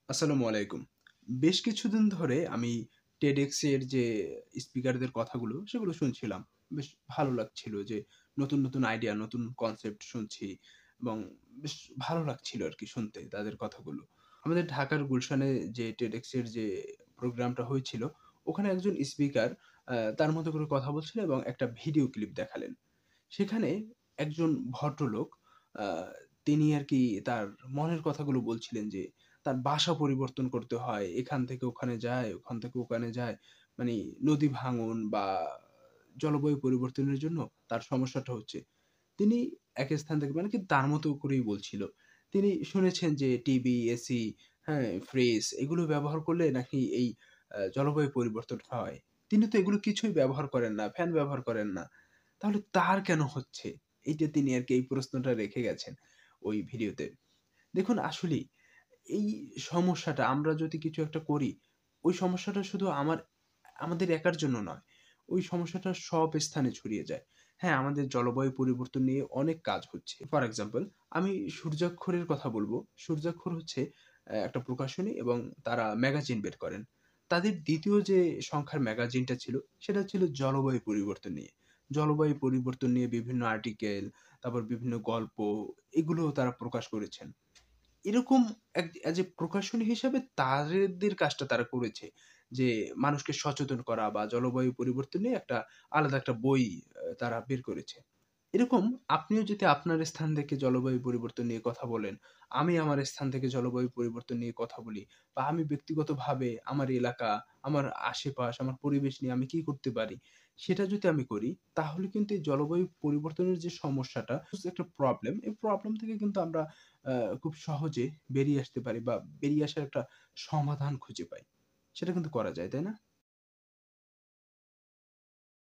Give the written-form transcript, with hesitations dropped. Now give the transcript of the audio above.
আসসালামু আলাইকুম। বেশ কিছুদিন ধরে আমি TEDx এর যে স্পিকারদের কথাগুলো, সেগুলো শুনছিলাম। বেশ ভালো লাগছিল যে নতুন, নতুন আইডিয়া, নতুন কনসেপ্ট শুনছি এবং বেশ ভালো লাগছিল আরকি শুনতে তাদের কথাগুলো। আমাদের ঢাকার গুলশানে যে TEDx এর যে প্রোগ্রামটা হয়েছিল, ওখানে একজন স্পিকার তার মতো করে কথা বলছিলেন এবং একটা ভিডিও ক্লিপ দেখালেন। সেখানে একজন ভদ্রলোক আ তিনি আরকি তার মনের কথাগুলো বলছিলেন যে, তার বাসা পরিবর্তন করতে হয়। এখান থেকে ওখানে যায়, ওখান থেকে ওখানে যায়। মানি নদী ভাঙন বা জলবায়ু পরিবর্তনের জন্য তার সমস্যাটা হচ্ছে। তিনি এক স্থান থেকে মানে কি তার মতো করেই বলছিল। তিনি শুনেছেন যে টিভি, এসি, হ্যাঁ? ফ্রিজ এগুলো ব্যবহার করলে নাকি এই জলবায়ু পরিবর্তন হয়। তিনি তো এগুলো কিছুই ব্যবহার করেন না, ফ্যান ব্যবহার করেন না। তাহলে তার কেন হচ্ছে? এইটা তিনি আরকি এই প্রশ্নটা রেখে গেছেন ওই ভিডিওতে। দেখুন আসলেই এই সমস্যাটা আমরা যদি কিছু একটা করি, ওই সমস্যাটা শুধু আমাদের একার জন্য নয়। ওই সমস্যাটা সব স্থানে ছড়িয়ে যায়। হ্যাঁ, আমাদের জলবায়ু পরিবর্তন নিয়ে অনেক কাজ হচ্ছে। ফর এক্সাম্পল আমি সূর্যাক্ষরের কথা বলব। সূর্যাক্ষর হচ্ছে একটা প্রকাশনী এবং তারা ম্যাগাজিন বের করেন। তাদের ২য় যে সংখ্যার ম্যাগাজিনটা ছিল, সেটা ছিল জলবায়ু পরিবর্তন নিয়ে। জলবায়ু পরিবর্তন নিয়ে বিভিন্ন আর্টিকেল, তারপর বিভিন্ন গল্প এগুলোও তারা প্রকাশ করেছেন। এরকম অ্যাজ এ প্রকাশনী হিসাবে তাদের কাজটা তারা করেছে। যে মানুষকে সচেতন করা বা জলবায়ু পরিবর্তন নিয়ে আলাদা একটা বই তারা বের করেছে। এরকম আপনিও যদি আপনার স্থান থেকে জলবায়ু পরিবর্তন নিয়ে কথা বলেন, আমি আমার স্থান থেকে জলবায়ু পরিবর্তন নিয়ে কথা বলি বা আমি ব্যক্তিগতভাবে আমার এলাকা, আমার আশেপাশ, আমার পরিবেশ নিয়ে আমি কি করতে পারি, সেটা যদি আমি করি, তাহলে কিন্তু এই জলবায়ু পরিবর্তনের যে সমস্যাটা, একটা প্রবলেম, এই প্রবলেম থেকে কিন্তু আমরা আ খুব সহজে বেরিয়ে আসতে পারি বা বেরিয়ে আসার একটা সমাধান খুঁজে পাই। সেটা কিন্তু করা যায়, তাই না?